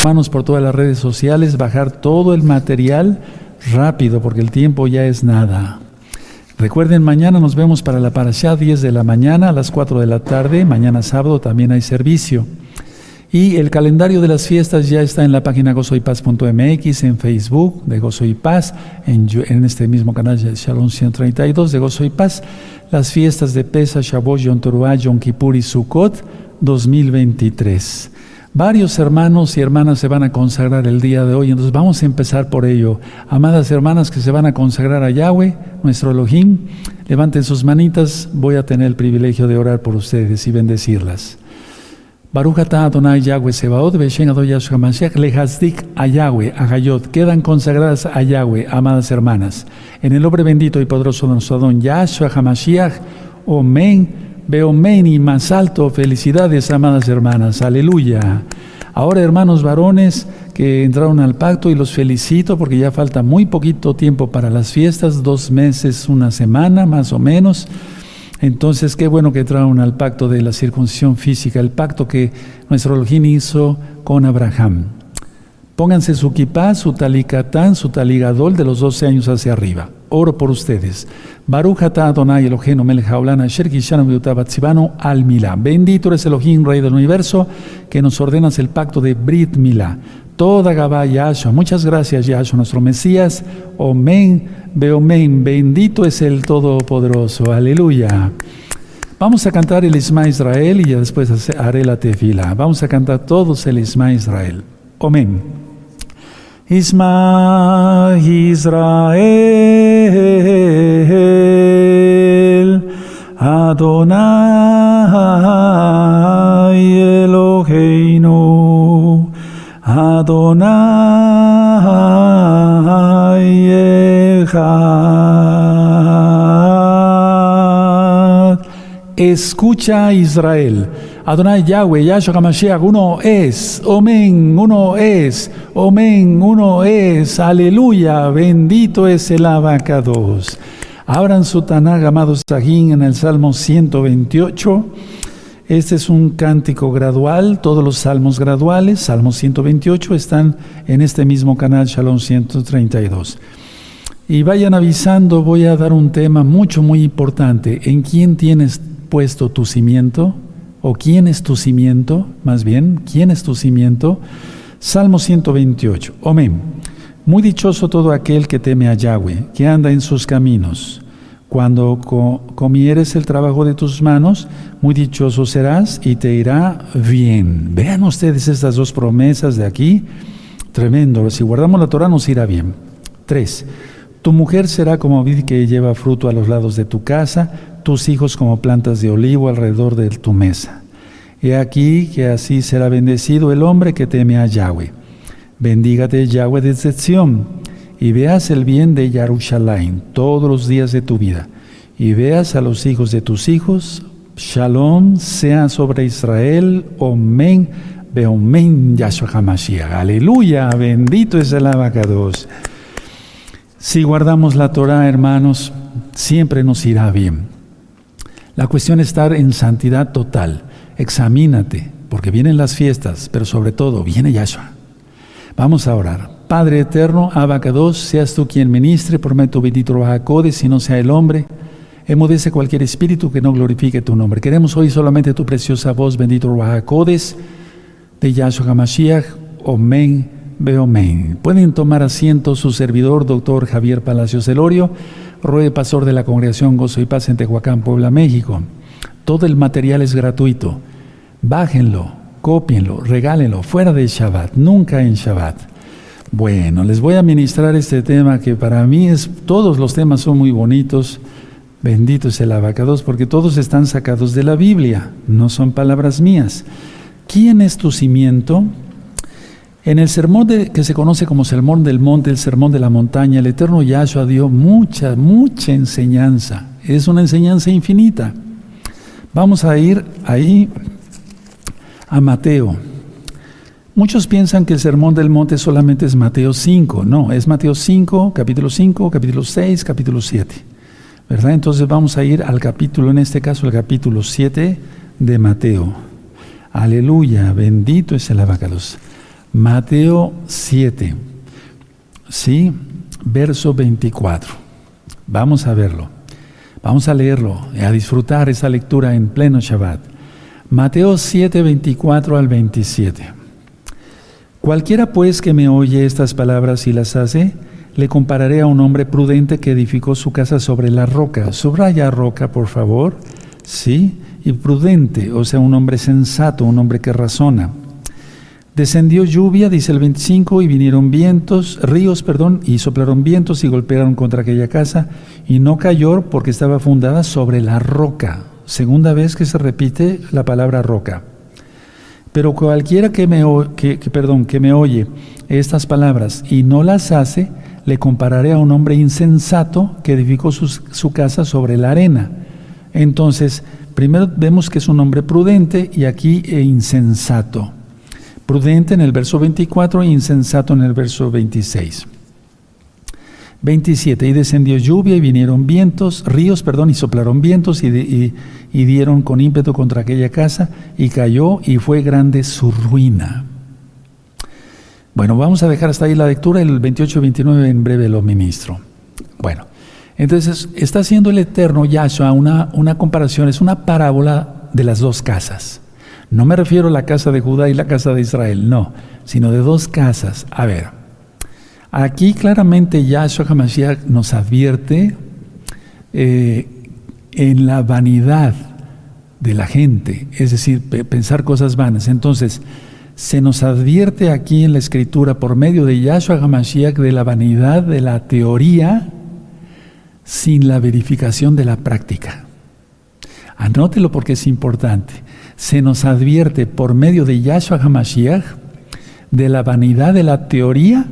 hermanos por todas las redes sociales, bajar todo el material rápido, porque el tiempo ya es nada. Recuerden, mañana nos vemos para la Parashá 10 de la mañana a las 4 de la tarde. Mañana sábado también hay servicio. Y el calendario de las fiestas ya está en la página gozoypaz.mx, en Facebook de Gozo y Paz, en este mismo canal Shalom 132 de Gozo y Paz, las fiestas de Pesach, Shavuot, Yom Teruah, Yom Kippur y Sukkot 2023. Varios hermanos y hermanas se van a consagrar el día de hoy, entonces vamos a empezar por ello. Amadas hermanas que se van a consagrar a Yahweh, nuestro Elohim, levanten sus manitas, voy a tener el privilegio de orar por ustedes y bendecirlas. Baruch atah Adonai Yahweh Sebaot, Beshem Adonai Yahshua Mashiach, lehazdik a Yahweh, a Hayot, quedan consagradas a Yahweh, amadas hermanas. En el nombre bendito y poderoso de nuestro Adón Yahshua HaMashiach, Omen. Veo men y más alto, felicidades amadas hermanas, aleluya. Ahora hermanos varones que entraron al pacto y los felicito porque ya falta muy poquito tiempo para las fiestas, 2 meses, 1 semana más o menos. Entonces qué bueno que entraron al pacto de la circuncisión física, el pacto que nuestro Elohim hizo con Abraham. Pónganse su kipá, su talicatán, su taligadol de los 12 años hacia arriba. Oro por ustedes. Baruch atah Adonai Eloheinu melech haolam asher kishanu v'yutav batzivanu al milá. Bendito eres Elohim, Rey del Universo, que nos ordenas el pacto de Brit Milá. Toda Gabá Yahshua. Muchas gracias Yahshua, nuestro Mesías. Omen, beomen. Bendito es el Todopoderoso. Aleluya. Vamos a cantar el Isma Israel y ya después haré la tefila. Vamos a cantar todos el Isma Israel. Amén. Isma Israel, Adonai Eloheinu, Adonai Echad. Escucha Israel. Adonai Yahweh, Yahshua HaMashiach, uno es, Omen, uno es, Omen, uno es, aleluya, bendito es el Abacados. Abran su Tanaj, amados Sajín, en el Salmo 128. Este es un cántico gradual, todos los salmos graduales, Salmo 128, están en este mismo canal, Shalom 132. Y vayan avisando, voy a dar un tema muy importante. ¿En quién tienes puesto tu cimiento? ¿O quién es tu cimiento? Más bien, ¿quién es tu cimiento? Salmo 128. Amén. Muy dichoso todo aquel que teme a Yahweh, que anda en sus caminos. Cuando comieres el trabajo de tus manos, muy dichoso serás y te irá bien. Vean ustedes estas 2 promesas de aquí. Tremendo. Si guardamos la Torah nos irá bien. 3. Tu mujer será como vid que lleva fruto a los lados de tu casa, tus hijos como plantas de olivo alrededor de tu mesa. He aquí que así será bendecido el hombre que teme a Yahweh. Bendígate Yahweh desde Sión, y veas el bien de Jerusalén todos los días de tu vida, y veas a los hijos de tus hijos. Shalom sea sobre Israel. Omen, beomen, Yahshua HaMashiach. Aleluya, bendito es el Abacados. Si guardamos la Torah, hermanos, siempre nos irá bien. La cuestión es estar en santidad total. Examínate, porque vienen las fiestas, pero sobre todo viene Yahshua. Vamos a orar. Padre eterno, Abacados, seas tú quien ministre, prometo bendito Ruach, si no sea el hombre. Emudece cualquier espíritu que no glorifique tu nombre. Queremos hoy solamente tu preciosa voz, bendito Ruach de Yahshua HaMashiach. Omen, beomen. Pueden tomar asiento su servidor, doctor Javier Palacios Elorio, Roe, pastor de la Congregación Gozo y Paz en Tehuacán, Puebla, México. Todo el material es gratuito. Bájenlo, cópienlo, regálenlo, fuera de Shabbat, nunca en Shabbat. Bueno, les voy a ministrar este tema que para mí todos los temas son muy bonitos. Bendito es el Abacados, porque todos están sacados de la Biblia, no son palabras mías. ¿Quién es tu cimiento? En el sermón que se conoce como Sermón del Monte, el Sermón de la Montaña, el eterno Yahshua dio mucha enseñanza. Es una enseñanza infinita. Vamos a ir ahí a Mateo. Muchos piensan que el Sermón del Monte solamente es Mateo 5. No, es Mateo 5, capítulo 6, capítulo 7. ¿Verdad? Entonces vamos a ir al capítulo, en este caso el capítulo 7 de Mateo. Aleluya, bendito es el Abacados. Mateo 7, ¿sí? Verso 24. Vamos a verlo. Vamos a leerlo, a disfrutar esa lectura en pleno Shabbat. Mateo 7, 24 al 27. Cualquiera pues que me oye estas palabras y las hace, le compararé a un hombre prudente que edificó su casa sobre la roca. Subraya roca, por favor. Sí, y prudente, o sea, un hombre sensato, un hombre que razona. Descendió lluvia, dice el 25, y vinieron ríos, y soplaron vientos y golpearon contra aquella casa, y no cayó porque estaba fundada sobre la roca. Segunda vez que se repite la palabra roca. Pero cualquiera que me oye estas palabras y no las hace, le compararé a un hombre insensato que edificó su casa sobre la arena. Entonces, primero vemos que es un hombre prudente y aquí insensato. Prudente en el verso 24 e insensato en el verso 26. 27. Y descendió lluvia y vinieron ríos, y soplaron vientos y dieron con ímpetu contra aquella casa y cayó y fue grande su ruina. Bueno, vamos a dejar hasta ahí la lectura, el 28 y 29 en breve lo ministro. Bueno, entonces está haciendo el Eterno Yahshua una comparación, es una parábola de las dos casas. No me refiero a la casa de Judá y la casa de Israel, no, sino de dos casas. A ver, aquí claramente Yahshua HaMashiach nos advierte en la vanidad de la gente, es decir, pensar cosas vanas. Entonces, se nos advierte aquí en la Escritura por medio de Yahshua HaMashiach de la vanidad de la teoría sin la verificación de la práctica. Anótelo porque es importante. Se nos advierte por medio de Yahshua HaMashiach de la vanidad de la teoría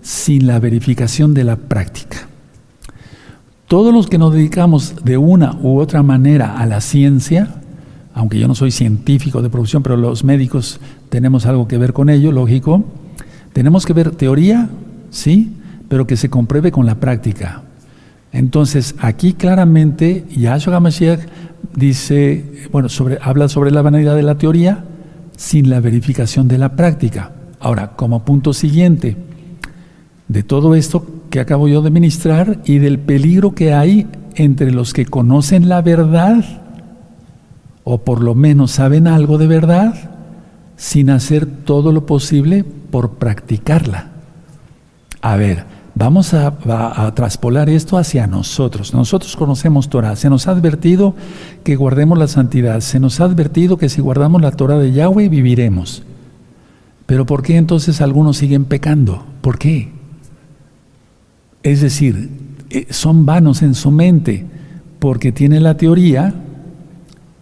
sin la verificación de la práctica. Todos los que nos dedicamos de una u otra manera a la ciencia, aunque yo no soy científico de profesión, pero los médicos tenemos algo que ver con ello, lógico, tenemos que ver teoría, sí, pero que se compruebe con la práctica. Entonces, aquí claramente Yahshua HaMashiach habla sobre la vanidad de la teoría sin la verificación de la práctica. Ahora, como punto siguiente de todo esto que acabo yo de ministrar y del peligro que hay entre los que conocen la verdad, o por lo menos saben algo de verdad, sin hacer todo lo posible por practicarla. A ver, vamos a traspolar esto hacia nosotros. Nosotros conocemos Torah. Se nos ha advertido que guardemos la santidad. Se nos ha advertido que si guardamos la Torah de Yahweh, viviremos. Pero ¿por qué entonces algunos siguen pecando? ¿Por qué? Es decir, son vanos en su mente porque tienen la teoría,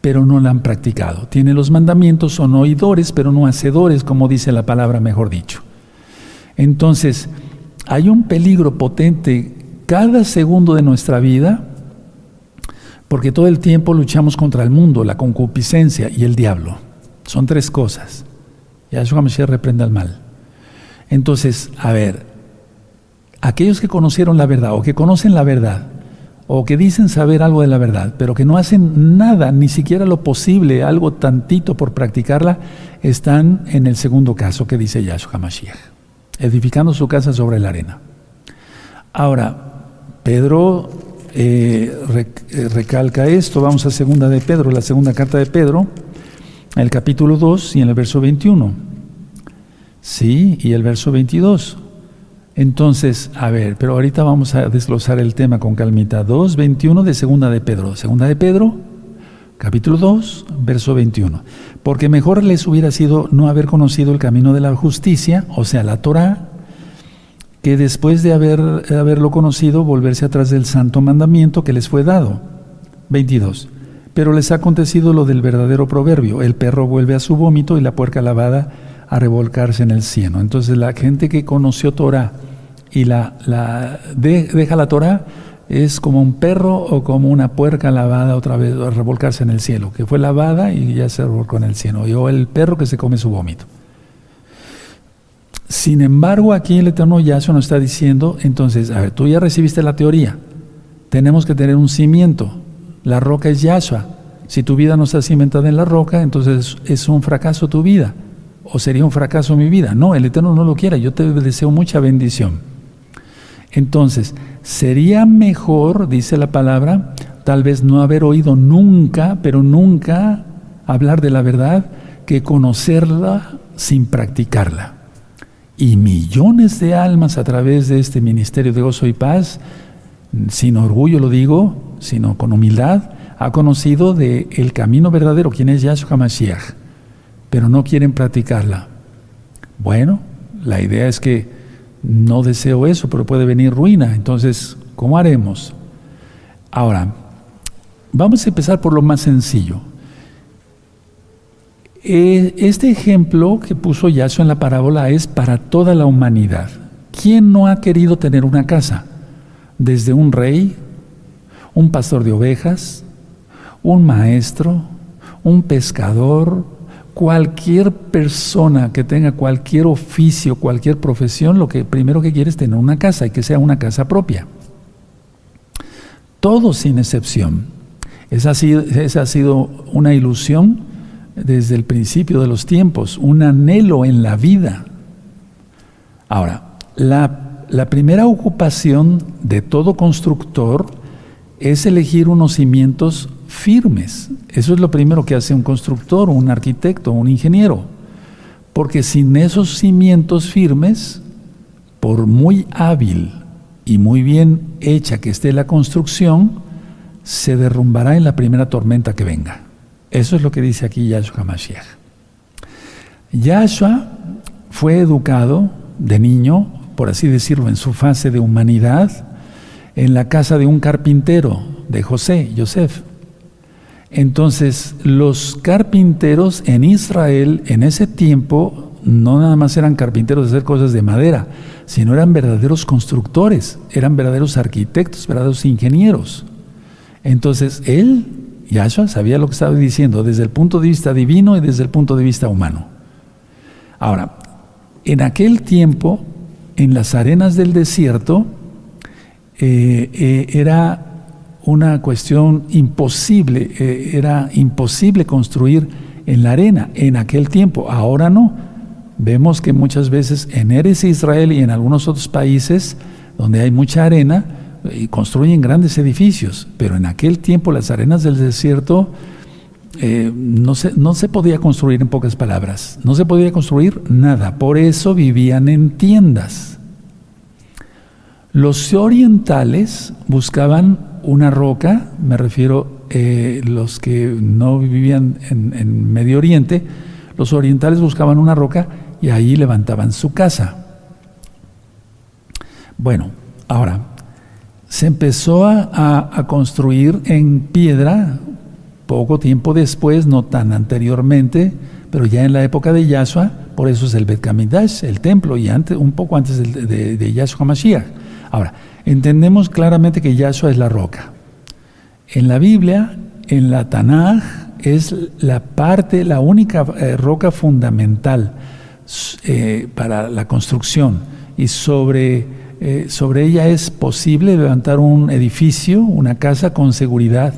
pero no la han practicado. Tienen los mandamientos, son oidores, pero no hacedores, como dice la palabra, mejor dicho. Entonces, hay un peligro potente cada segundo de nuestra vida porque todo el tiempo luchamos contra el mundo, la concupiscencia y el diablo. Son tres cosas. Yahshua HaMashiach reprende al mal. Entonces, a ver, aquellos que conocieron la verdad o que conocen la verdad o que dicen saber algo de la verdad, pero que no hacen nada, ni siquiera lo posible, algo tantito por practicarla, están en el segundo caso que dice Yahshua HaMashiach, edificando su casa sobre la arena. Ahora, Pedro recalca esto. Vamos a segunda de Pedro, la segunda carta de Pedro, el capítulo 2 y en el verso 21. Sí, y el verso 22. Entonces, a ver, pero ahorita vamos a desglosar el tema con calmita. 2:21 de segunda de Pedro. Segunda de Pedro, capítulo 2, verso 21. Porque mejor les hubiera sido no haber conocido el camino de la justicia, o sea, la Torah, que después de haberlo conocido, volverse atrás del santo mandamiento que les fue dado. 22. Pero les ha acontecido lo del verdadero proverbio: el perro vuelve a su vómito y la puerca lavada a revolcarse en el cieno. Entonces, la gente que conoció Torah y deja la Torah es como un perro o como una puerca lavada otra vez a revolcarse en el cielo, que fue lavada y ya se revolcó en el cielo, o el perro que se come su vómito. Sin embargo, aquí el Eterno Yahshua nos está diciendo, entonces, a ver, tú ya recibiste la teoría, tenemos que tener un cimiento, la roca es Yahshua. Si tu vida no está cimentada en la roca, entonces es un fracaso tu vida, o sería un fracaso mi vida. No, el Eterno no lo quiera, yo te deseo mucha bendición. Entonces, sería mejor, dice la palabra, tal vez no haber oído nunca, pero nunca hablar de la verdad, que conocerla sin practicarla. Y millones de almas a través de este ministerio de gozo y paz, sin orgullo lo digo, sino con humildad, ha conocido del camino verdadero, quien es Yahshua HaMashiach, pero no quieren practicarla. Bueno, la idea es que no deseo eso, pero puede venir ruina. Entonces, ¿cómo haremos? Ahora, vamos a empezar por lo más sencillo. Este ejemplo que puso Yahshua en la parábola es para toda la humanidad. ¿Quién no ha querido tener una casa? Desde un rey, un pastor de ovejas, un maestro, un pescador, cualquier persona que tenga cualquier oficio, cualquier profesión, lo que primero que quiere es tener una casa y que sea una casa propia. Todos sin excepción. Esa ha sido una ilusión desde el principio de los tiempos, un anhelo en la vida. Ahora, la primera ocupación de todo constructor es elegir unos cimientos firmes. Eso es lo primero que hace un constructor, un arquitecto, un ingeniero. Porque sin esos cimientos firmes, por muy hábil y muy bien hecha que esté la construcción, se derrumbará en la primera tormenta que venga. Eso es lo que dice aquí Yahshua HaMashiach. Yahshua fue educado de niño, por así decirlo, en su fase de humanidad, en la casa de un carpintero, de Yosef. Entonces, los carpinteros en Israel, en ese tiempo, no nada más eran carpinteros de hacer cosas de madera, sino eran verdaderos constructores, eran verdaderos arquitectos, verdaderos ingenieros. Entonces, Yahshua sabía lo que estaba diciendo desde el punto de vista divino y desde el punto de vista humano. Ahora, en aquel tiempo, en las arenas del desierto, era una cuestión imposible, era imposible construir en la arena en aquel tiempo. Ahora no. Vemos que muchas veces en Eretz Israel y en algunos otros países donde hay mucha arena, construyen grandes edificios, pero en aquel tiempo las arenas del desierto no se podía construir, en pocas palabras, no se podía construir nada, por eso vivían en tiendas. Los orientales buscaban una roca, me refiero los que no vivían en Medio Oriente, los orientales buscaban una roca y ahí levantaban su casa. Bueno, ahora, se empezó a construir en piedra poco tiempo después, no tan anteriormente, pero ya en la época de Yahshua, por eso es el Bet Hamidash, el templo, y un poco antes de Yahshua HaMashiach. Ahora, entendemos claramente que Yahshua es la roca. En la Biblia, en la Tanaj, es la única roca fundamental para la construcción, y sobre ella es posible levantar un edificio, una casa con seguridad,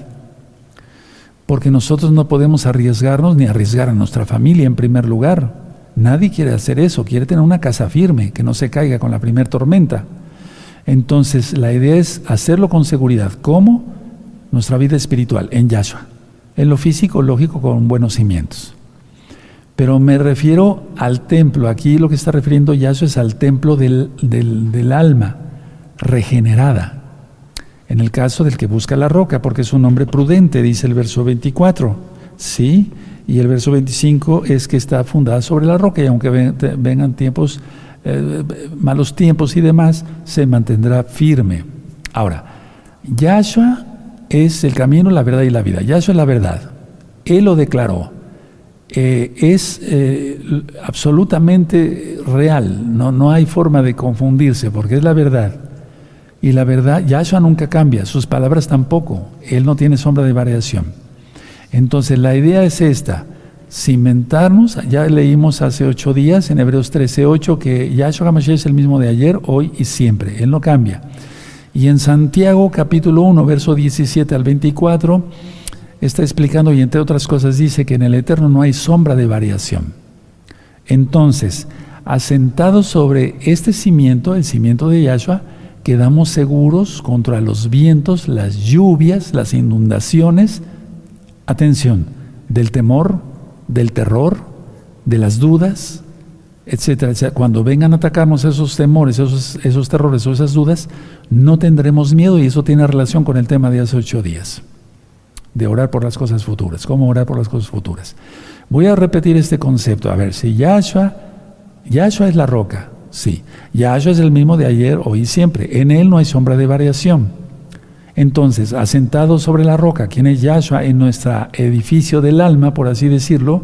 porque nosotros no podemos arriesgarnos ni arriesgar a nuestra familia en primer lugar. Nadie quiere hacer eso, quiere tener una casa firme, que no se caiga con la primera tormenta. Entonces la idea es hacerlo con seguridad. ¿Cómo? Nuestra vida espiritual, en Yahshua. En lo físico, lógico, con buenos cimientos. Pero me refiero al templo. Aquí lo que está refiriendo Yahshua es al templo del alma regenerada. En el caso del que busca la roca, porque es un hombre prudente, dice el verso 24. ¿Sí? Y el verso 25 es que está fundada sobre la roca, y aunque vengan tiempos, malos tiempos y demás, se mantendrá firme. Ahora, Yahshua es el camino, la verdad y la vida. Yahshua es la verdad. Él lo declaró. Es absolutamente real, no hay forma de confundirse, porque es la verdad. Y la verdad, Yahshua nunca cambia, sus palabras tampoco, Él no tiene sombra de variación. Entonces la idea es esta: cimentarnos. Ya leímos hace 8 días en Hebreos 13:8 que Yahshua HaMashiach es el mismo de ayer, hoy y siempre, Él no cambia. Y en Santiago capítulo 1, verso 17 al 24, está explicando, y entre otras cosas dice que en el Eterno no hay sombra de variación. Entonces, asentados sobre este cimiento, el cimiento de Yahshua, quedamos seguros contra los vientos, las lluvias, las inundaciones, atención, del temor, del terror, de las dudas, etcétera, etcétera. Cuando vengan a atacarnos esos temores, esos terrores o esas dudas, no tendremos miedo, y eso tiene relación con el tema de hace 8 días, de orar por las cosas futuras. ¿Cómo orar por las cosas futuras? Voy a repetir este concepto. A ver, si Yahshua es la roca, sí. Yahshua es el mismo de ayer, hoy y siempre. En Él no hay sombra de variación. Entonces, asentados sobre la roca, quien es Yahshua, en nuestro edificio del alma, por así decirlo,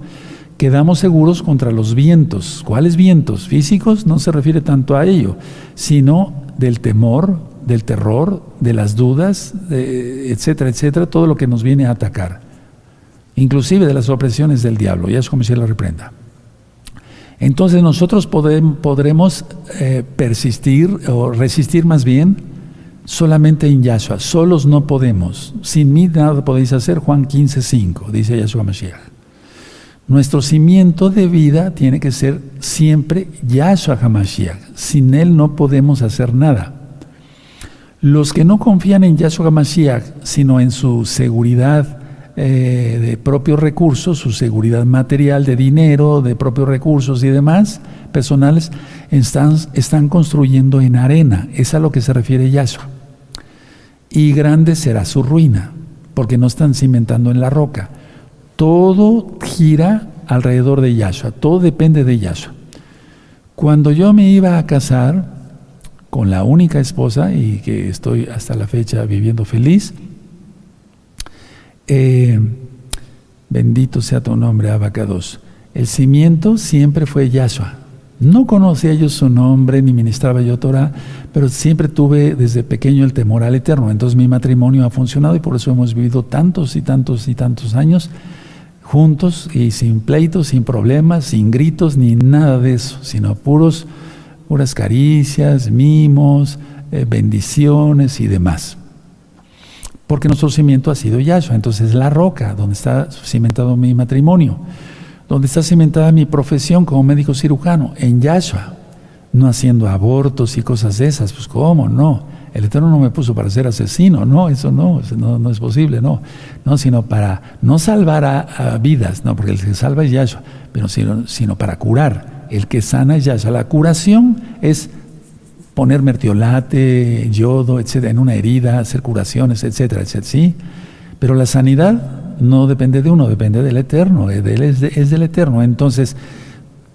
quedamos seguros contra los vientos. ¿Cuáles vientos? Físicos, no se refiere tanto a ello, sino del temor, del terror, de las dudas, etcétera, etcétera, todo lo que nos viene a atacar. Inclusive de las opresiones del diablo. Yahshua Mashiach la reprenda. Entonces nosotros podremos persistir, o resistir más bien, solamente en Yahshua. Solos no podemos. Sin mí nada podéis hacer. Juan 15:5, dice Yahshua Mashiach. Nuestro cimiento de vida tiene que ser siempre Yahshua HaMashiach. Sin Él no podemos hacer nada. Los que no confían en Yahshua HaMashiach, sino en su seguridad de propios recursos, su seguridad material de dinero, de propios recursos y demás personales, están construyendo en arena. Es a lo que se refiere Yahshua. Y grande será su ruina, porque no están cimentando en la roca. Todo gira alrededor de Yahshua, todo depende de Yahshua. Cuando yo me iba a casar con la única esposa, y que estoy hasta la fecha viviendo feliz, bendito sea tu nombre, Abacados. El cimiento siempre fue Yahshua. No conocía yo su nombre, ni ministraba yo Torah, pero siempre tuve desde pequeño el temor al Eterno. Entonces mi matrimonio ha funcionado, y por eso hemos vivido tantos y tantos y tantos años juntos, y sin pleitos, sin problemas, sin gritos, ni nada de eso, sino puras caricias, mimos, bendiciones y demás. Porque nuestro cimiento ha sido Yahshua. Entonces la roca donde está cimentado mi matrimonio, donde está cimentada mi profesión como médico cirujano, en Yahshua, no haciendo abortos y cosas de esas. Pues ¿cómo? No, el Eterno no me puso para ser asesino, no, eso no es posible, no, sino para no salvar a vidas, no, porque el que salva es Yahshua, pero sino para curar. El que sana es Yahshua. La curación es poner mertiolate, yodo, etcétera, en una herida, hacer curaciones, etcétera, etcétera, ¿sí? Pero la sanidad no depende de uno, depende del Eterno, es del Eterno. Entonces,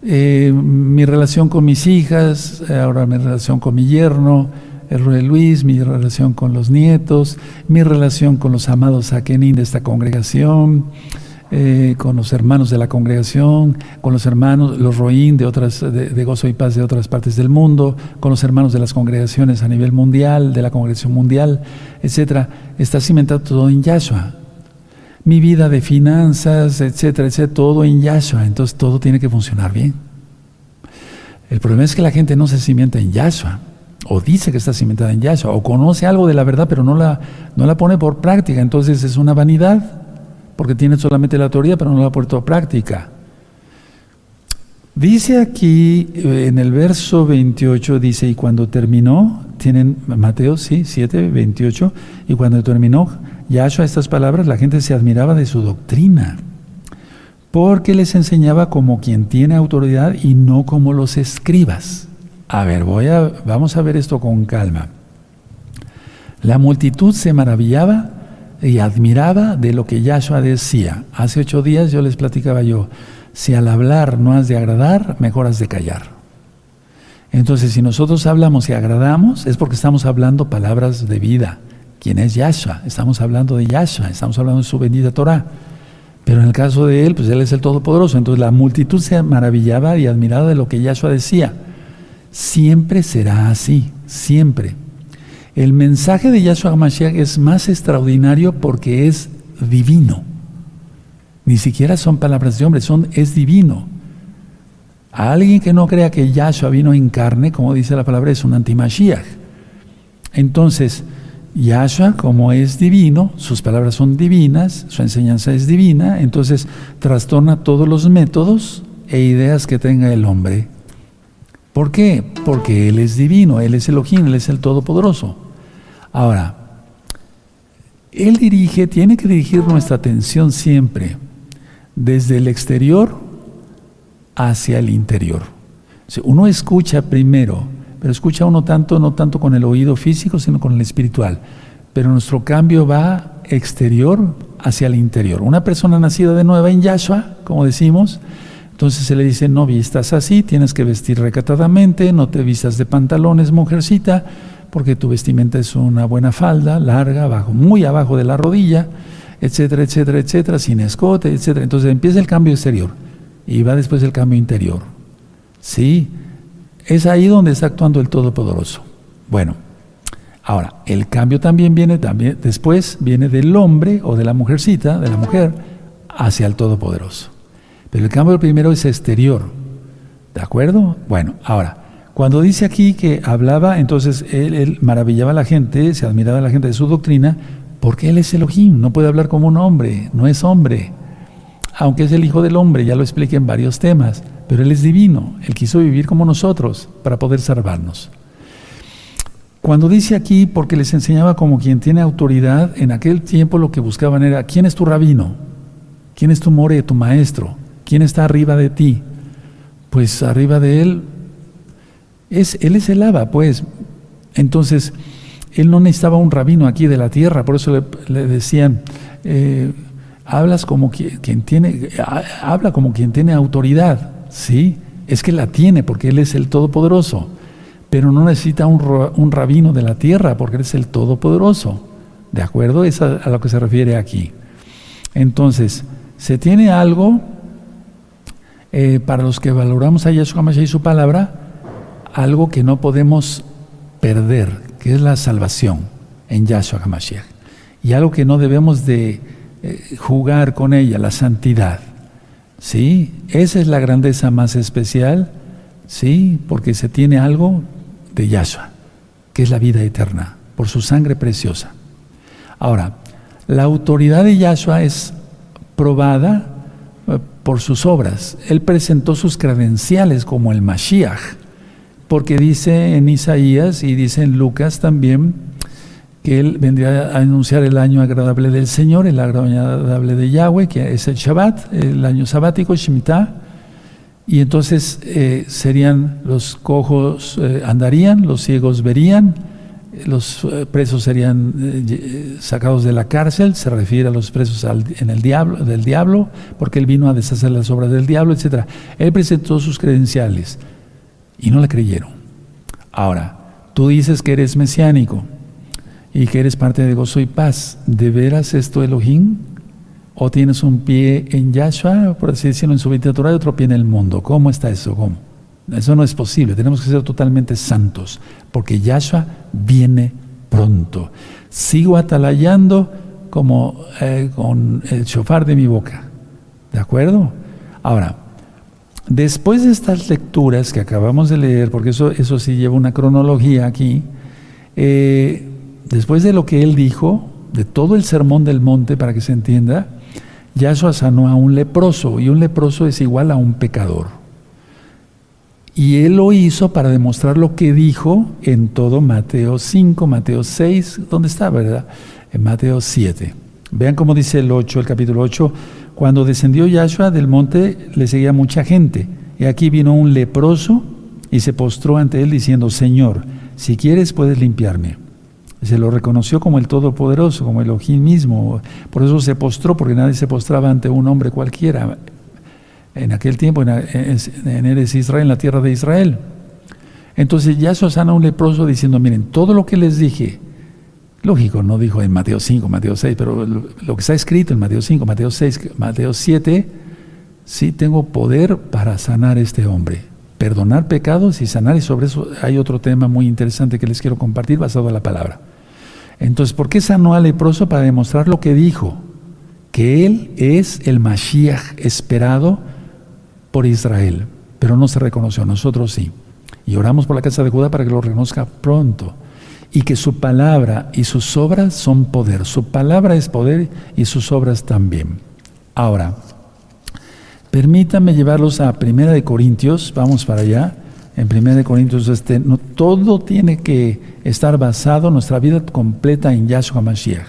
mi relación con mis hijas, ahora mi relación con mi yerno, el Rey Luis, mi relación con los nietos, mi relación con los amados Akenim de esta congregación, con los hermanos de la congregación, con los hermanos, los Roín de Gozo y Paz de otras partes del mundo, con los hermanos de las congregaciones a nivel mundial, de la congregación mundial, etcétera. Está cimentado todo en Yahshua. Mi vida de finanzas, etcétera, etcétera, todo en Yahshua. Entonces todo tiene que funcionar bien. El problema es que la gente no se cimienta en Yahshua, o dice que está cimentada en Yahshua, o conoce algo de la verdad, pero no la pone por práctica. Entonces es una vanidad, porque tiene solamente la teoría, pero no la ha puesto a práctica. Dice aquí, en el verso 28, dice, y cuando terminó, tienen Mateo, sí, 7, 28, y cuando terminó Yahshua estas palabras, la gente se admiraba de su doctrina, porque les enseñaba como quien tiene autoridad y no como los escribas. A ver, vamos a ver esto con calma. La multitud se maravillaba y admiraba de lo que Yahshua decía. Hace 8 días yo les platicaba si al hablar no has de agradar, mejor has de callar. Entonces, si nosotros hablamos y agradamos, es porque estamos hablando palabras de vida. ¿Quién es Yahshua? Estamos hablando de Yahshua, estamos hablando de su bendita Torah. Pero en el caso de Él, pues Él es el Todopoderoso. Entonces la multitud se maravillaba y admiraba de lo que Yahshua decía. Siempre será así, siempre. El mensaje de Yahshua HaMashiach es más extraordinario porque es divino. Ni siquiera son palabras de hombre, es divino. A alguien que no crea que Yahshua vino en carne, como dice la palabra, es un anti-Mashiach. Entonces, Yahshua, como es divino, sus palabras son divinas, su enseñanza es divina, entonces trastorna todos los métodos e ideas que tenga el hombre. ¿Por qué? Porque Él es divino, Él es Elohim, Él es el Todopoderoso. Ahora, Él tiene que dirigir nuestra atención siempre desde el exterior hacia el interior. O sea, uno escucha primero, pero escucha uno no tanto con el oído físico, sino con el espiritual. Pero nuestro cambio va exterior hacia el interior. Una persona nacida de nueva en Yahshua, como decimos, entonces se le dice, no vistas así, tienes que vestir recatadamente, no te vistas de pantalones, mujercita, porque tu vestimenta es una buena falda, larga, muy abajo de la rodilla, etcétera, etcétera, etcétera, sin escote, etcétera. Entonces empieza el cambio exterior y va después el cambio interior. Sí, es ahí donde está actuando el Todopoderoso. Bueno, ahora, el cambio también después viene del hombre o de la mujercita, de la mujer, hacia el Todopoderoso. Pero el cambio primero es exterior, ¿de acuerdo? Bueno, ahora, cuando dice aquí que hablaba, entonces él maravillaba a la gente, se admiraba a la gente de su doctrina, porque Él es Elohim, no puede hablar como un hombre, no es hombre, aunque es el Hijo del Hombre, ya lo expliqué en varios temas, pero Él es divino, Él quiso vivir como nosotros para poder salvarnos. Cuando dice aquí, porque les enseñaba como quien tiene autoridad, en aquel tiempo lo que buscaban era, ¿quién es tu rabino? ¿Quién es tu more, tu maestro? ¿Quién está arriba de ti? Pues arriba de Él, Él es el Abba, pues. Entonces, Él no necesitaba un rabino aquí de la tierra, por eso le decían, habla como quien tiene autoridad, ¿sí? Es que la tiene porque Él es el Todopoderoso, pero no necesita un rabino de la tierra porque Él es el Todopoderoso, ¿de acuerdo? Es a lo que se refiere aquí. Entonces, se tiene algo, para los que valoramos a Yahshua HaMashiach y su palabra, algo que no podemos perder, que es la salvación en Yahshua HaMashiach, y algo que no debemos de jugar con ella, la santidad, ¿sí? Esa es la grandeza más especial, ¿sí? Porque se tiene algo de Yahshua, que es la vida eterna, por su sangre preciosa. Ahora, la autoridad de Yahshua es probada por sus obras. Él presentó sus credenciales como el Mashiach, porque dice en Isaías y dice en Lucas también que Él vendría a anunciar el año agradable del Señor, el año agradable de Yahweh, que es el Shabbat, el año sabático, Shemitah, y entonces serían los cojos andarían, los ciegos verían, los presos serían sacados de la cárcel, se refiere a los presos del diablo, porque Él vino a deshacer las obras del diablo, etc. Él presentó sus credenciales y no le creyeron. Ahora, tú dices que eres mesiánico y que eres parte de Gozo y Paz. ¿De veras es tu Elohim? ¿O tienes un pie en Yahshua, por así decirlo, en su literatura, y otro pie en el mundo? ¿Cómo está eso? ¿Cómo? Eso no es posible. Tenemos que ser totalmente santos, porque Yahshua viene pronto. Sigo atalayando como con el shofar de mi boca. ¿De acuerdo? Ahora, después de estas lecturas que acabamos de leer, porque eso sí lleva una cronología aquí, después de lo que Él dijo, de todo el sermón del monte, para que se entienda, Yahshua sanó a un leproso, y un leproso es igual a un pecador. Y Él lo hizo para demostrar lo que dijo en todo Mateo 5, Mateo 6, ¿dónde está, verdad? En Mateo 7. Vean cómo dice el capítulo 8, cuando descendió Yahshua del monte le seguía mucha gente, y aquí vino un leproso y se postró ante Él diciendo, Señor, si quieres puedes limpiarme. Se lo reconoció como el Todopoderoso, como Elohim mismo. Por eso se postró, porque nadie se postraba ante un hombre cualquiera en aquel tiempo, en Eretz Israel, en la tierra de Israel. Entonces Yahshua sana a un leproso diciendo, miren, todo lo que les dije, lógico, no dijo en Mateo 5, Mateo 6, pero lo que está escrito en Mateo 5, Mateo 6, Mateo 7, sí tengo poder para sanar a este hombre, perdonar pecados y sanar, y sobre eso hay otro tema muy interesante que les quiero compartir basado en la palabra. Entonces, ¿por qué sanó al leproso? Para demostrar lo que dijo, que Él es el Mashiach esperado por Israel, pero no se reconoció, nosotros sí. Y oramos por la casa de Judá para que lo reconozca pronto, y que su palabra y sus obras son poder. Su palabra es poder y sus obras también. Ahora, Permítanme llevarlos a Primera de Corintios, vamos para allá. En Primera de Corintios, no, todo tiene que estar basado, nuestra vida completa en Yahshua Mashiach.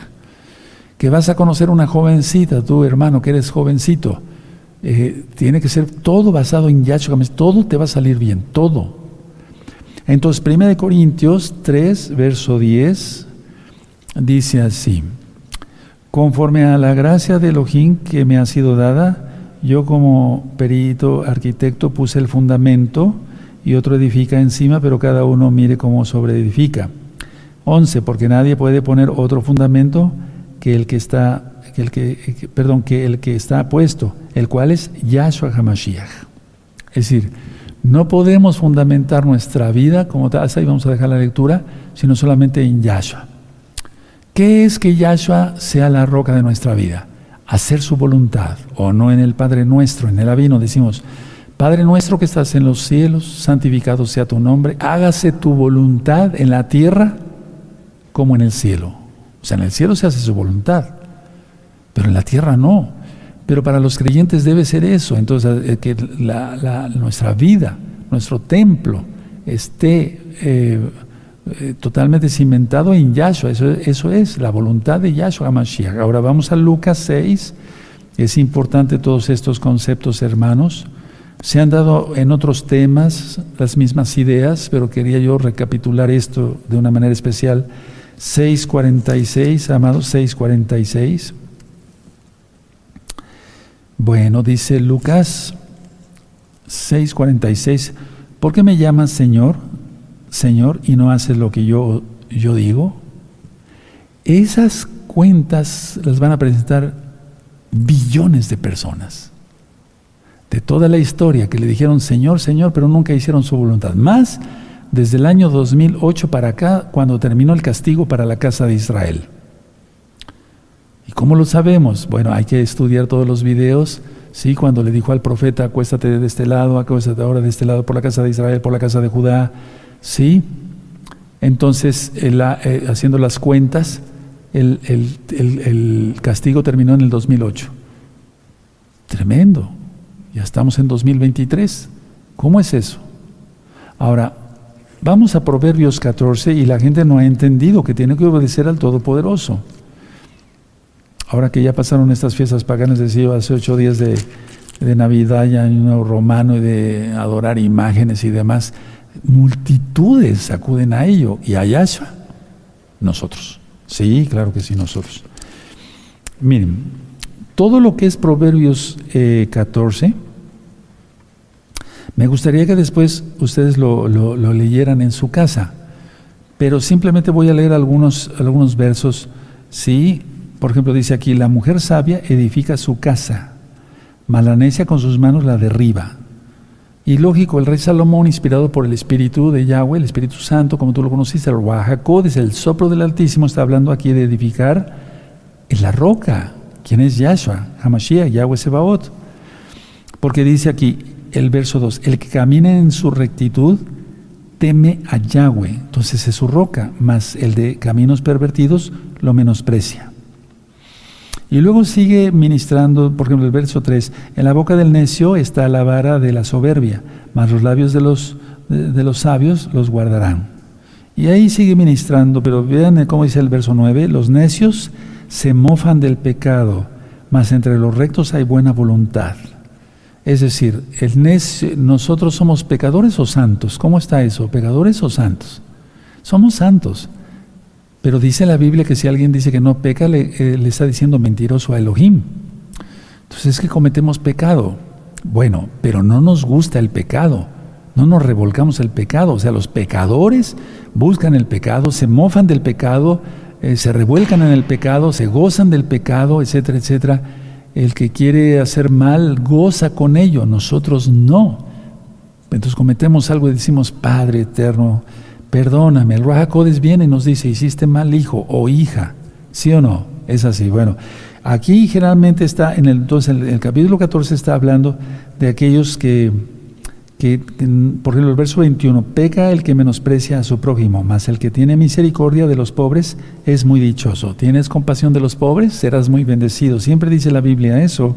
Que vas a conocer una jovencita, tú hermano que eres jovencito, tiene que ser todo basado en Yahshua Mashiach, todo te va a salir bien, todo. Entonces, 1 Corintios 3, verso 10, dice así: conforme a la gracia de Elohim que me ha sido dada, yo como perito arquitecto puse el fundamento y otro edifica encima, pero cada uno mire cómo sobreedifica. 11, porque nadie puede poner otro fundamento que el que está puesto, el cual es Yahshua HaMashiach. Es decir, no podemos fundamentar nuestra vida como tal, ahí vamos a dejar la lectura, sino solamente en Yahshua. ¿Qué es que Yahshua sea la roca de nuestra vida? Hacer su voluntad, o no en el Padre Nuestro, en el Avino decimos: Padre nuestro que estás en los cielos, santificado sea tu nombre, hágase tu voluntad en la tierra como en el cielo. O sea, en el cielo se hace su voluntad, pero en la tierra no. Pero para los creyentes debe ser eso. Entonces, que nuestra vida, nuestro templo, esté totalmente cimentado en Yahshua. Eso es la voluntad de Yahshua HaMashiach. Ahora vamos a Lucas 6. Es importante todos estos conceptos, hermanos. Se han dado en otros temas las mismas ideas, pero quería yo recapitular esto de una manera especial. 6:46, amados, 6:46. Bueno, dice Lucas 6:46, ¿por qué me llamas Señor, Señor, y no haces lo que yo digo? Esas cuentas las van a presentar billones de personas. De toda la historia que le dijeron Señor, Señor, pero nunca hicieron su voluntad. Más desde el año 2008 para acá, cuando terminó el castigo para la casa de Israel. ¿Y cómo lo sabemos? Bueno, hay que estudiar todos los videos. Sí, cuando le dijo al profeta, acuéstate de este lado, acuéstate ahora de este lado, por la casa de Israel, por la casa de Judá. Sí. Entonces, haciendo las cuentas, el castigo terminó en el 2008. Tremendo. Ya estamos en 2023. ¿Cómo es eso? Ahora, vamos a Proverbios 14 y la gente no ha entendido que tiene que obedecer al Todopoderoso. Ahora que ya pasaron estas fiestas paganas, decía hace 8 días de Navidad, ya en un romano, y de adorar imágenes y demás, multitudes acuden a ello. ¿Y a Yahshua? Nosotros. Sí, claro que sí, nosotros. Miren, todo lo que es Proverbios 14, me gustaría que después ustedes lo leyeran en su casa, pero simplemente voy a leer algunos versos. Sí, por ejemplo, dice aquí: la mujer sabia edifica su casa, mas la necia con sus manos la derriba. Y lógico, el rey Salomón, inspirado por el Espíritu de Yahweh, el Espíritu Santo, como tú lo conociste, el Ruach HaKodesh, el soplo del Altísimo, está hablando aquí de edificar en la roca. ¿Quién es Yahshua? HaMashiach, Yahweh Sebaot. Porque dice aquí, el verso 2, el que camina en su rectitud teme a Yahweh, entonces es su roca, mas el de caminos pervertidos lo menosprecia. Y luego sigue ministrando, por ejemplo, el verso 3, en la boca del necio está la vara de la soberbia, mas los labios de los sabios los guardarán. Y ahí sigue ministrando, pero vean cómo dice el verso 9, los necios se mofan del pecado, mas entre los rectos hay buena voluntad. Es decir, nosotros somos pecadores o santos. ¿Cómo está eso? ¿Pecadores o santos? Somos santos. Pero dice la Biblia que si alguien dice que no peca, le está diciendo mentiroso a Elohim. Entonces es que cometemos pecado. Bueno, pero no nos gusta el pecado. No nos revolcamos el pecado. O sea, los pecadores buscan el pecado, se mofan del pecado, se revuelcan en el pecado, se gozan del pecado, etcétera, etcétera. El que quiere hacer mal goza con ello, nosotros no. Entonces cometemos algo y decimos: Padre eterno, perdóname. El Ruach HaKodesh viene y nos dice: hiciste mal, hijo o hija. ¿Sí o no? Es así. Bueno, aquí generalmente está, entonces el capítulo 14 está hablando de aquellos que, por ejemplo, el verso 21, peca el que menosprecia a su prójimo, mas el que tiene misericordia de los pobres es muy dichoso. ¿Tienes compasión de los pobres? Serás muy bendecido. Siempre dice la Biblia eso.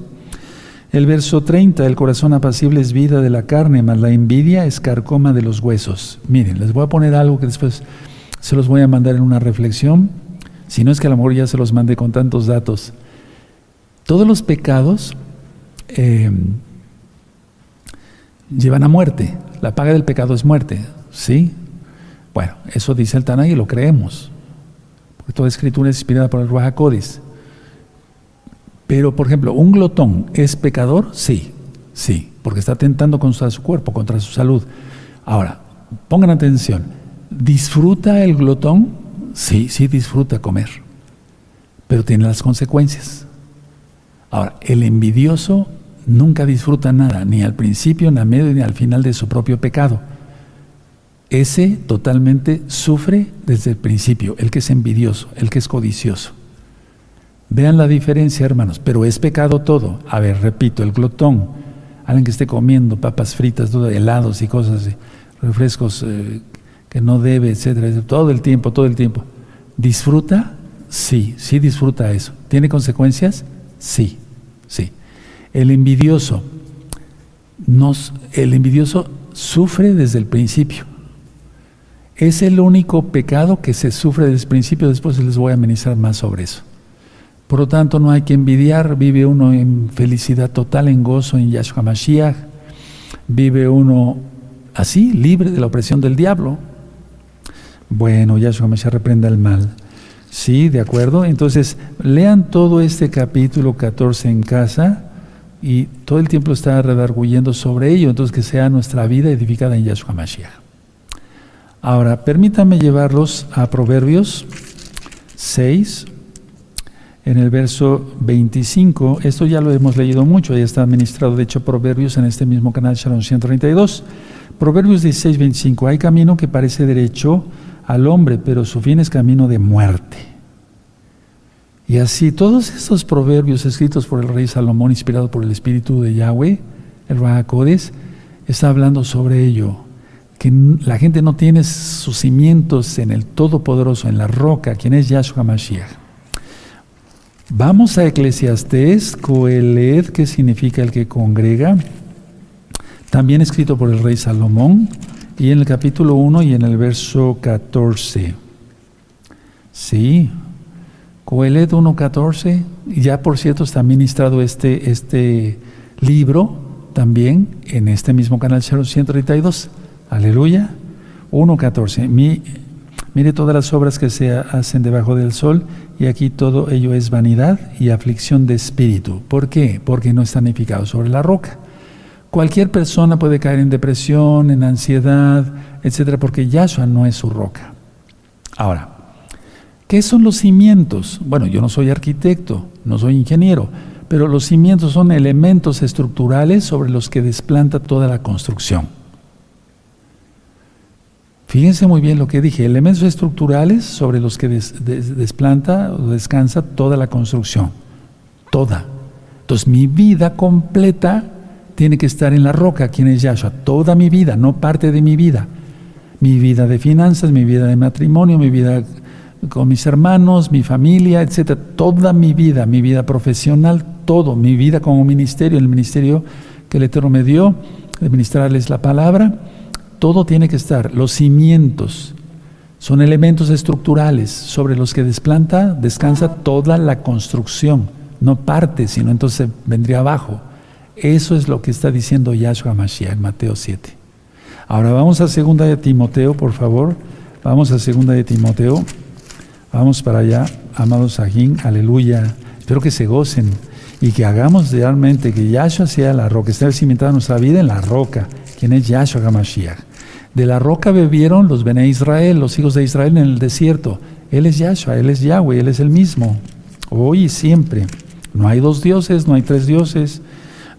El verso 30, el corazón apacible es vida de la carne, mas la envidia es carcoma de los huesos. Miren, les voy a poner algo que después se los voy a mandar en una reflexión, si no es que a lo mejor ya se los mandé con tantos datos. Todos los pecados llevan a muerte. La paga del pecado es muerte, ¿sí? Bueno, eso dice el Tanaj y lo creemos, porque toda escritura es inspirada por el Ruach HaKodesh. Pero, por ejemplo, ¿un glotón es pecador? Sí, porque está atentando contra su cuerpo, contra su salud. Ahora, pongan atención, ¿disfruta el glotón? Sí disfruta comer, pero tiene las consecuencias. Ahora, el envidioso nunca disfruta nada, ni al principio, ni al medio, ni al final de su propio pecado. Ese totalmente sufre desde el principio, el que es envidioso, el que es codicioso. Vean la diferencia, hermanos, pero es pecado todo. A ver, repito, el glotón, alguien que esté comiendo papas fritas, helados y cosas así, refrescos que no debe, etcétera, todo el tiempo. ¿Disfruta? Sí disfruta eso. ¿Tiene consecuencias? Sí. El envidioso sufre desde el principio. Es el único pecado que se sufre desde el principio. Después les voy a ministrar más sobre eso. Por lo tanto, no hay que envidiar. Vive uno en felicidad total, en gozo en Yahshua Mashiach. Vive uno así, libre de la opresión del diablo. Bueno, Yahshua Mashiach reprenda el mal. Sí, de acuerdo. Entonces, lean todo este capítulo 14 en casa y todo el tiempo está redarguyendo sobre ello. Entonces, que sea nuestra vida edificada en Yahshua Mashiach. Ahora, permítanme llevarlos a Proverbios 6, en el verso 25. Esto ya lo hemos leído mucho, ya está administrado, de hecho, Proverbios en este mismo canal Shalom 132. Proverbios 16, 25. Hay camino que parece derecho al hombre, pero su fin es camino de muerte. Y así, todos estos proverbios escritos por el rey Salomón, inspirado por el Espíritu de Yahweh, el Ruach HaKodesh, está hablando sobre ello, que la gente no tiene sus cimientos en el Todopoderoso, en la roca, quien es Yahshua Mashiach. Vamos a Eclesiastés, Coeled, que significa el que congrega, también escrito por el rey Salomón, y en el capítulo 1 y en el verso 14. Sí, Coeled 1:14, ya por cierto está ministrado este libro también en este mismo canal 132. Aleluya. 1:14. Mire todas las obras que se hacen debajo del sol, y aquí todo ello es vanidad y aflicción de espíritu. ¿Por qué? Porque no están edificados sobre la roca. Cualquier persona puede caer en depresión, en ansiedad, etcétera, porque Yahshua no es su roca. Ahora, ¿qué son los cimientos? Bueno, yo no soy arquitecto, no soy ingeniero, pero los cimientos son elementos estructurales sobre los que desplanta toda la construcción. Fíjense muy bien lo que dije, elementos estructurales sobre los que desplanta o descansa toda la construcción. Toda. Entonces, mi vida completa tiene que estar en la roca, quien es Yahshua. Toda mi vida, no parte de mi vida. Mi vida de finanzas, mi vida de matrimonio, mi vida con mis hermanos, mi familia, etcétera. Toda mi vida profesional, todo, mi vida como ministerio, el ministerio que el Eterno me dio, de ministrarles la palabra, todo tiene que estar. Los cimientos son elementos estructurales sobre los que descansa toda la construcción. No parte, sino entonces vendría abajo. Eso es lo que está diciendo Yahshua Mashiach en Mateo 7. Ahora vamos a 2 de Timoteo, por favor. Vamos a 2 de Timoteo. Vamos para allá, amados Sajín, aleluya. Espero que se gocen y que hagamos realmente que Yahshua sea la roca, esté cimentada nuestra vida en la roca, quien es Yahshua Mashiach. De la roca bebieron los Bene Israel, los hijos de Israel en el desierto. Él es Yahshua, Él es Yahweh, Él es el mismo, hoy y siempre. No hay dos dioses, no hay tres dioses,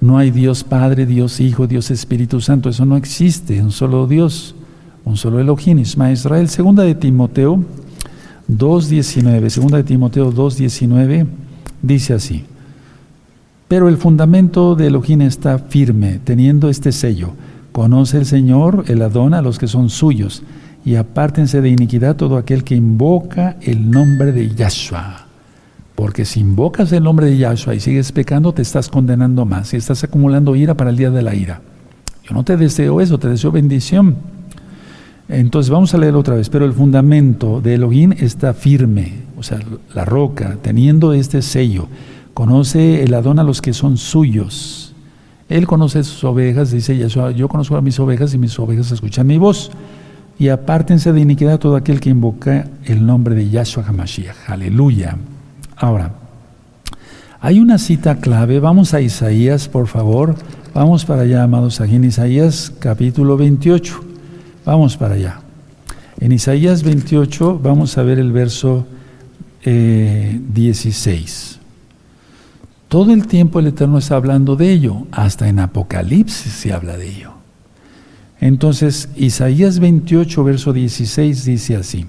no hay Dios Padre, Dios Hijo, Dios Espíritu Santo, eso no existe, un solo Dios, un solo Elohim, Isma Israel. 2 de Timoteo 2:19, 2 de Timoteo 2:19 dice así: pero el fundamento de Elohim está firme, teniendo este sello: conoce el Señor, el Adón, a los que son suyos, y apártense de iniquidad todo aquel que invoca el nombre de Yahshua. Porque si invocas el nombre de Yahshua y sigues pecando, te estás condenando más y estás acumulando ira para el día de la ira. Yo no te deseo eso, te deseo bendición. Entonces vamos a leer otra vez. Pero el fundamento de Elohim está firme, o sea, la roca, teniendo este sello. Conoce el Adón a los que son suyos. Él conoce sus ovejas, dice Yahshua, yo conozco a mis ovejas y mis ovejas escuchan mi voz. Y apártense de iniquidad todo aquel que invoca el nombre de Yahshua HaMashiach. Aleluya. Ahora, hay una cita clave. Vamos a Isaías, por favor. Vamos para allá, amados aquí en Isaías capítulo 28. Vamos para allá. En Isaías 28 vamos a ver el verso 16. Todo el tiempo el Eterno está hablando de ello. Hasta en Apocalipsis se habla de ello. Entonces, Isaías 28, verso 16 dice así.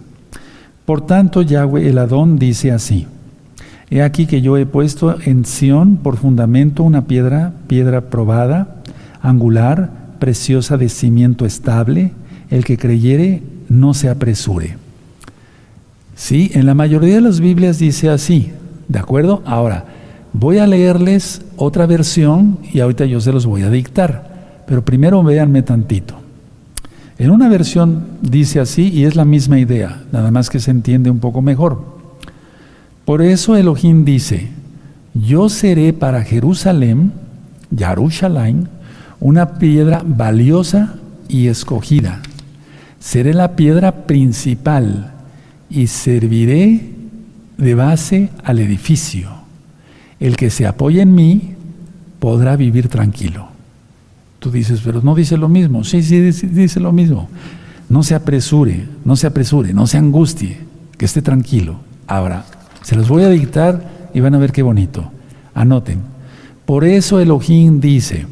Por tanto, Yahweh el Adón dice así. He aquí que yo he puesto en Sión por fundamento una piedra probada, angular, preciosa de cimiento estable. El que creyere no se apresure. Sí, en la mayoría de las Biblias dice así, ¿de acuerdo? Ahora, voy a leerles otra versión y ahorita yo se los voy a dictar, pero primero véanme tantito. En una versión dice así y es la misma idea, nada más que se entiende un poco mejor. Por eso Elohim dice, yo seré para Jerusalén, Yarushalayim, una piedra valiosa y escogida. Seré la piedra principal y serviré de base al edificio. El que se apoye en mí podrá vivir tranquilo. Tú dices, pero no dice lo mismo. Sí, dice lo mismo. No se apresure, no se angustie, que esté tranquilo. Ahora, se los voy a dictar y van a ver qué bonito. Anoten. Por eso Elohim dice,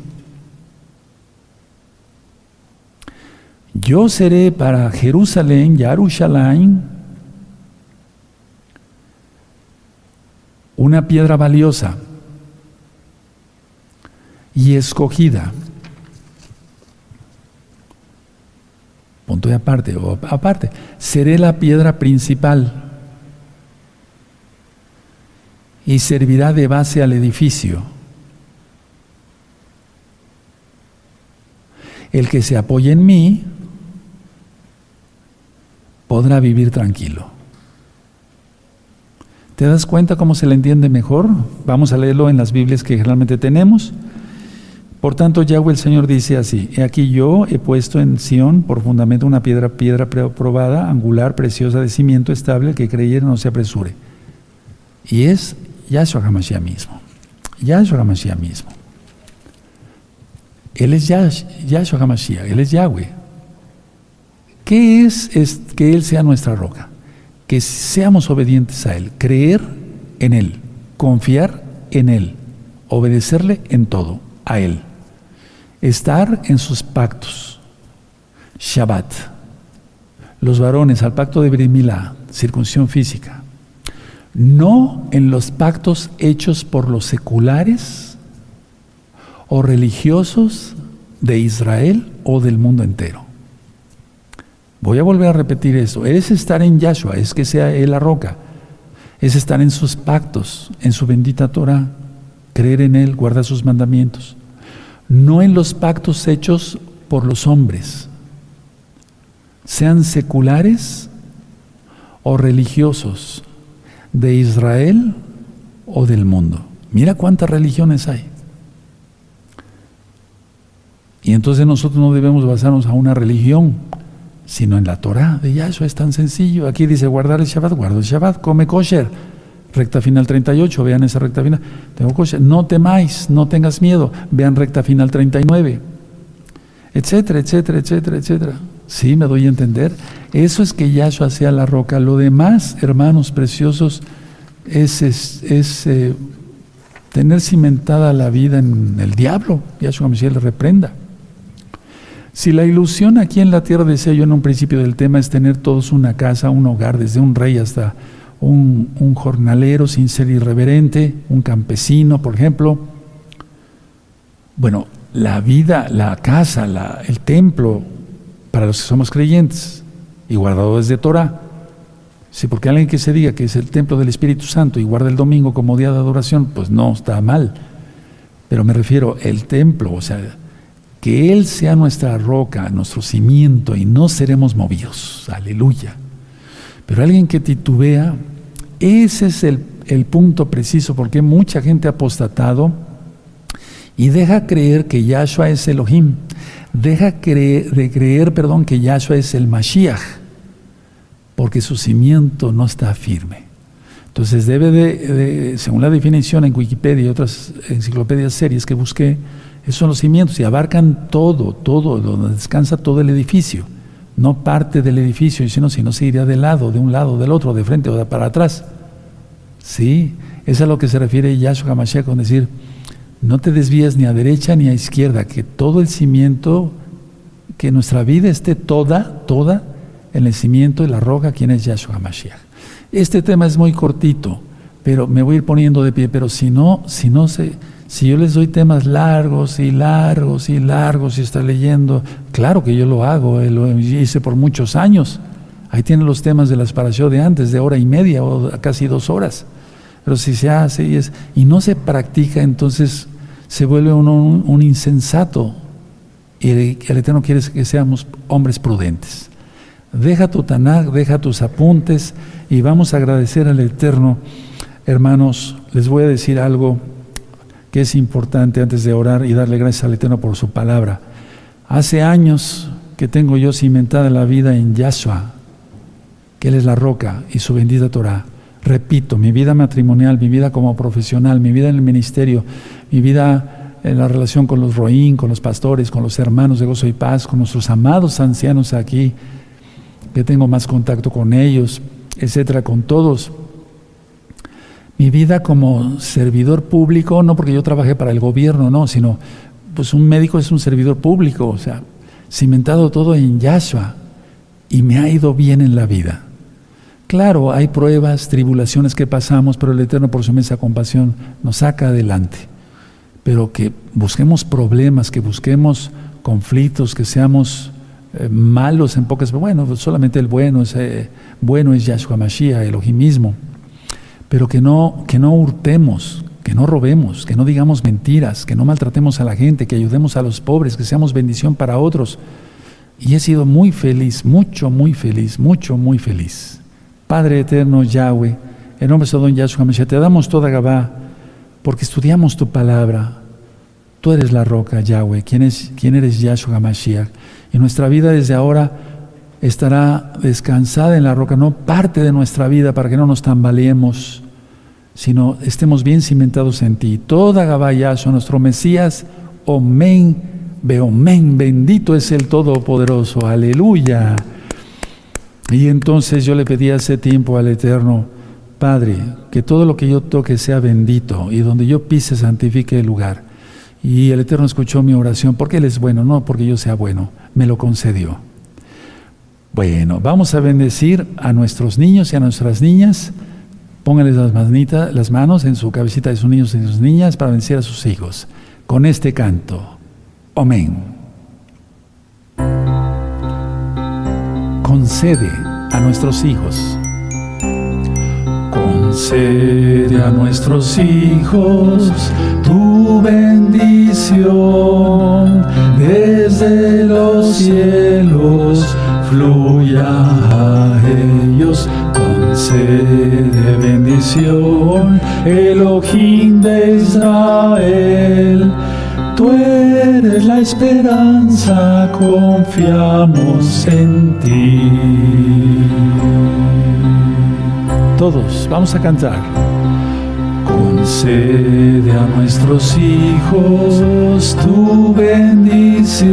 yo seré para Jerusalén, Yarushalayim, una piedra valiosa y escogida. Punto de aparte, seré la piedra principal y servirá de base al edificio. El que se apoye en mí podrá vivir tranquilo. ¿Te das cuenta cómo se le entiende mejor? Vamos a leerlo en las Biblias que generalmente tenemos. Por tanto, Yahweh el Señor dice así: he aquí yo he puesto en Sión por fundamento una piedra probada, angular, preciosa, de cimiento estable, que creyere no se apresure. Y es Yahshua HaMashiach mismo. Yahshua HaMashiach mismo. Él es Yahshua HaMashiach, Él es Yahweh. ¿Qué es que Él sea nuestra roca? Que seamos obedientes a Él, creer en Él, confiar en Él, obedecerle en todo, a Él. Estar en sus pactos. Shabbat. Los varones al pacto de Brit Milá, circuncisión física. No en los pactos hechos por los seculares o religiosos de Israel o del mundo entero. Voy a volver a repetir eso. Es estar en Yahshua, es que sea Él la roca. Es estar en sus pactos, en su bendita Torah, creer en Él, guardar sus mandamientos. No en los pactos hechos por los hombres, sean seculares o religiosos, de Israel o del mundo. Mira cuántas religiones hay. Y entonces nosotros no debemos basarnos a una religión, sino en la Torah de Yahshua. Es tan sencillo. Aquí dice guardar el Shabbat, guardo el Shabbat, come kosher. Recta final 38, vean esa recta final. Tengo kosher. No temáis, no tengas miedo. Vean recta final 39. Etcétera, etcétera, etcétera, etcétera. Sí, me doy a entender. Eso es que Yahshua sea la roca. Lo demás, hermanos preciosos, es tener cimentada la vida en el diablo. Yahshua Mashiach le reprenda. Si la ilusión aquí en la tierra, decía yo en un principio del tema, es tener todos una casa, un hogar, desde un rey hasta un jornalero sin ser irreverente, un campesino, por ejemplo. Bueno, la vida, la casa, el templo, para los que somos creyentes y guardadores de Torah, Sí, porque alguien que se diga que es el templo del Espíritu Santo y guarda el domingo como día de adoración, pues no, está mal. Pero me refiero al templo, o sea, que Él sea nuestra roca, nuestro cimiento, y no seremos movidos. Aleluya. Pero alguien que titubea, ese es el punto preciso, porque mucha gente ha apostatado y deja creer que Yahshua es Elohim, deja de creer que Yahshua es el Mashiach, porque su cimiento no está firme. Entonces debe según la definición en Wikipedia y otras enciclopedias serias que busqué, esos son los cimientos y abarcan todo, donde descansa todo el edificio, no parte del edificio, sino se iría de un lado, del otro, de frente o de para atrás. Sí, es a lo que se refiere Yahshua HaMashiach con decir, no te desvías ni a derecha ni a izquierda, que todo el cimiento, que nuestra vida esté toda en el cimiento de la roca, quien es Yahshua HaMashiach. Este tema es muy cortito, pero me voy a ir poniendo de pie, pero si yo les doy temas largos y está leyendo, claro que yo lo hago, lo hice por muchos años. Ahí tienen los temas de las parashot de antes, de hora y media o casi 2 horas. Pero si se hace y no se practica, entonces se vuelve uno un insensato. Y el Eterno quiere que seamos hombres prudentes. Deja tu Tanaj, deja tus apuntes y vamos a agradecer al Eterno. Hermanos, les voy a decir algo que es importante antes de orar y darle gracias al Eterno por su palabra. Hace años que tengo yo cimentada la vida en Yahshua, que Él es la roca y su bendita Torah. Repito, mi vida matrimonial, mi vida como profesional, mi vida en el ministerio, mi vida en la relación con los roín, con los pastores, con los hermanos de Gozo y Paz, con nuestros amados ancianos aquí, que tengo más contacto con ellos, etcétera, con todos. Mi vida como servidor público, no porque yo trabajé para el gobierno, no, sino pues un médico es un servidor público, o sea, cimentado todo en Yahshua, y me ha ido bien en la vida. Claro, hay pruebas, tribulaciones que pasamos, pero el Eterno por su inmensa compasión nos saca adelante. Pero que busquemos problemas, que busquemos conflictos, que seamos malos en pocas, bueno, solamente el bueno es Yahshua Mashiach, Elohim mismo. Pero que no hurtemos, que no robemos, que no digamos mentiras, que no maltratemos a la gente, que ayudemos a los pobres, que seamos bendición para otros. Y he sido muy feliz, muy feliz. Padre eterno Yahweh, en nombre de Don Yahshua HaMashiach, te damos toda Gabá, porque estudiamos tu palabra. Tú eres la roca, Yahweh, ¿quién eres Yahshua HaMashiach? Y nuestra vida desde ahora estará descansada en la roca, no parte de nuestra vida para que no nos tambaleemos, sino estemos bien cimentados en ti. Toda Gabá Yahshua, nuestro Mesías, Omen, Beomen, bendito es el Todopoderoso, aleluya. Y entonces yo le pedí hace tiempo al Eterno, Padre, que todo lo que yo toque sea bendito y donde yo pise santifique el lugar. Y el Eterno escuchó mi oración, porque Él es bueno, no porque yo sea bueno, me lo concedió. Bueno, vamos a bendecir a nuestros niños y a nuestras niñas. Pónganles las manos en su cabecita de sus niños y de sus niñas para bendecir a sus hijos con este canto. Amén. Concede a nuestros hijos. Concede a nuestros hijos tu bendición, desde los cielos fluya a ellos. Concede bendición, Elohim de Israel. Tú eres la esperanza, confiamos en ti. Todos vamos a cantar. Concede a nuestros hijos tu bendición,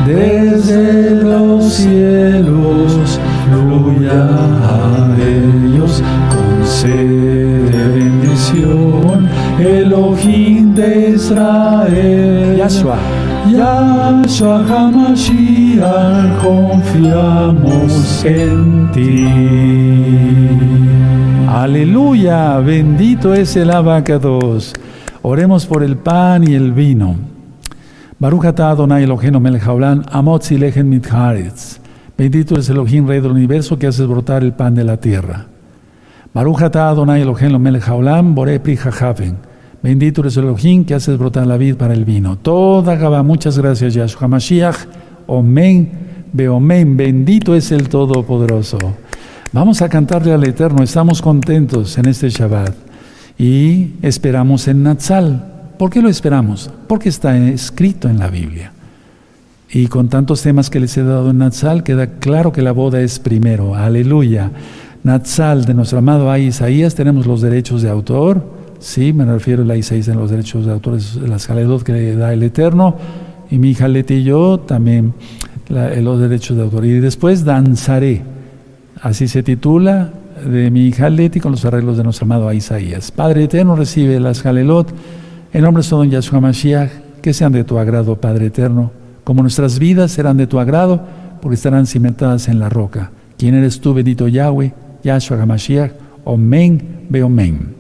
desde los cielos fluya a ellos. Concede bendición, Elohim de Israel. Yahshua HaMashiach, confiamos en ti. Aleluya, bendito es el Abacados. Oremos por el pan y el vino. Baruch atah Adonai Eloheinu melech haolam, amotzi lechem mit haaretz. Bendito es Elohim, Rey del universo, que haces brotar el pan de la tierra. Baruch atah Adonai Eloheinu melech haolam, borei pri hahaven. Bendito eres Elohim, que haces brotar la vid para el vino. Toda Gabá, muchas gracias, Yahshua Mashiach. Omen, beomen, bendito es el Todopoderoso. Vamos a cantarle al Eterno, estamos contentos en este Shabbat y esperamos en Natsal. ¿Por qué lo esperamos? Porque está escrito en la Biblia. Y con tantos temas que les he dado en Natsal, queda claro que la boda es primero. Aleluya. Natsal de nuestro amado Isaías, tenemos los derechos de autor. Sí, me refiero a la Isaías en los derechos de autor, las Jaledot que le da el Eterno. Y mi hija Leti y yo también los derechos de autor. Y después danzaré. Así se titula, de mi hija Leti con los arreglos de nuestro amado Isaías. Padre Eterno, recibe las Jalelot. En nombre de don Yahshua Mashiach, que sean de tu agrado, Padre Eterno, como nuestras vidas serán de tu agrado, porque estarán cimentadas en la roca. ¿Quién eres tú, bendito Yahweh, Yahshua HaMashiach? Omen, beomen.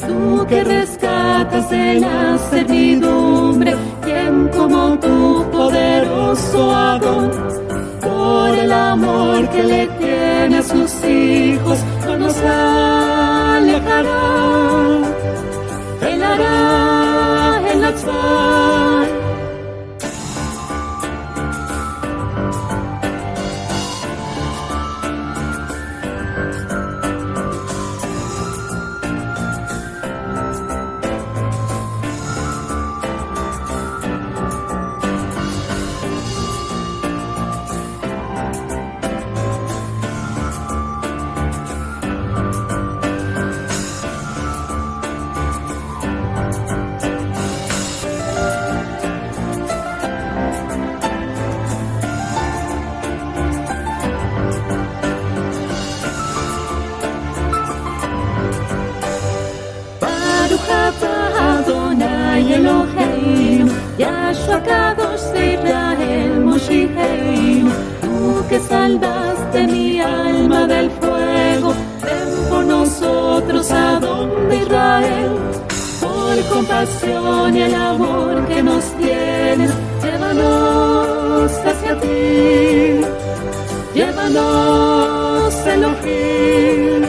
Tú que rescatas de la servidumbre, quien como tu poderoso Adón, por el amor que le tiene a sus hijos, no nos alejará. Él hará el Natsal. Adonai Eloheinu, Yahshua Kadosh de Israel, Moshiheinu. Tú que salvaste mi alma del fuego, ven por nosotros, Adón de Israel. Por compasión y el amor que nos tienes, llévanos hacia ti, llévanos Elohim.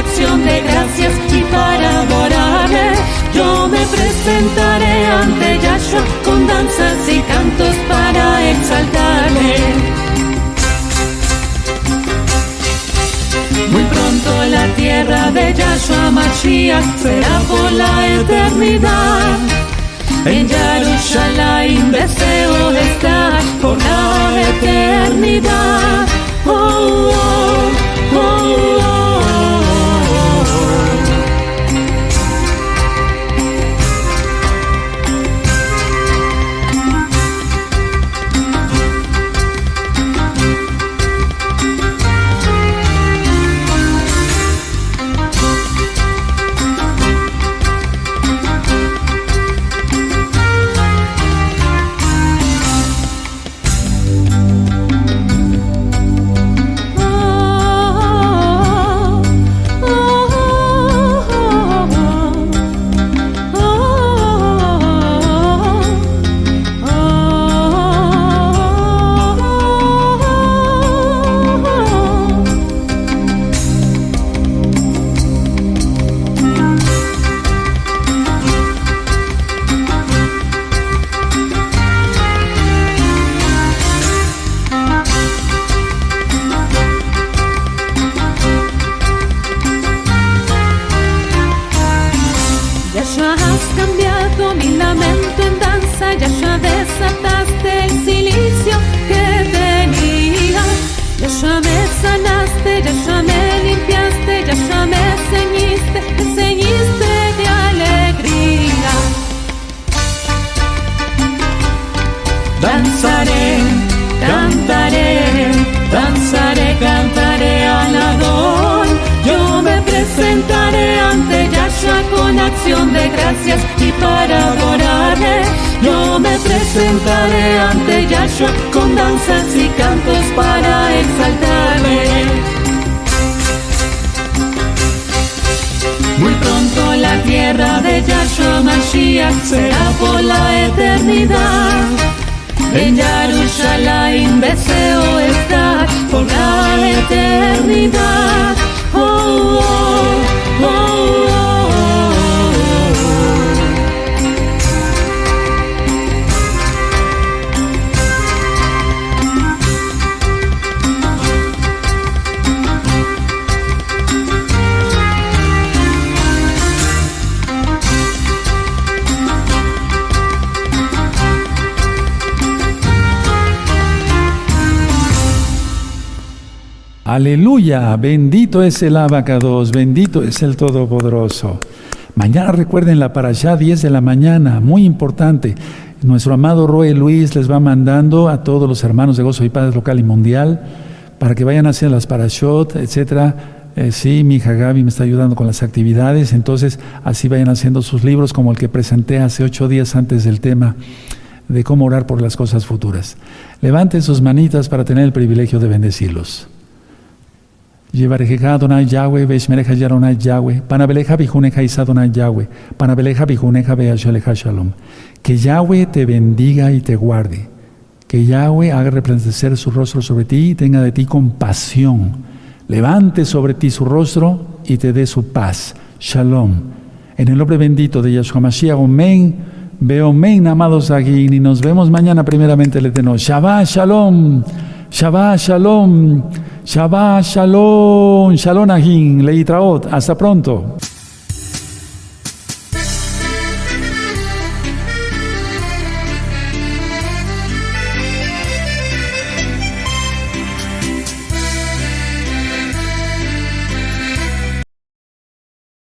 acción de gracias y para adorarle. Yo me presentaré ante Yahshua con danzas y cantos para exaltarle. Muy pronto la tierra de Yahshua Mashiach será por la eternidad. En Jerusalén deseo estar por la eternidad. Oh, oh, oh, oh, oh. Cantaré al Adón. Yo me presentaré ante Yahshua con acción de gracias y para adorarle. Yo me presentaré ante Yahshua con danzas y cantos para exaltarle. Muy pronto la tierra de Yahshua Mashiach será por la eternidad. En Jerusalén deseo estar por la eternidad. Oh, oh, oh, oh, oh. Aleluya, bendito es el Abacados, bendito es el Todopoderoso. Mañana recuerden la parashá 10 de la mañana, muy importante. Nuestro amado Roe Luis les va mandando a todos los hermanos de Gozo y Paz local y mundial para que vayan haciendo las parashot, etcétera. Sí, mi hija Gaby me está ayudando con las actividades, entonces así vayan haciendo sus libros como el que presenté hace 8 días antes del tema de cómo orar por las cosas futuras. Levanten sus manitas para tener el privilegio de bendecirlos. Yevarejeja Adonai Yahweh, Veshmereja Yaronai Yahweh, Panabeleja Bijuneja Isa Adonai Yahweh, Panabeleja Bijuneja Beashaleja Shalom. Que Yahweh te bendiga y te guarde. Que Yahweh haga resplandecer su rostro sobre ti y tenga de ti compasión. Levante sobre ti su rostro y te dé su paz. Shalom. En el nombre bendito de Yahshua Mashiach, amén. Veo amén, amados aquí, y nos vemos mañana primeramente el Eterno. Shabbat Shalom. Shabbat Shalom. Shabbat Shalom. Shalom Ahim. Leitraot. Hasta pronto.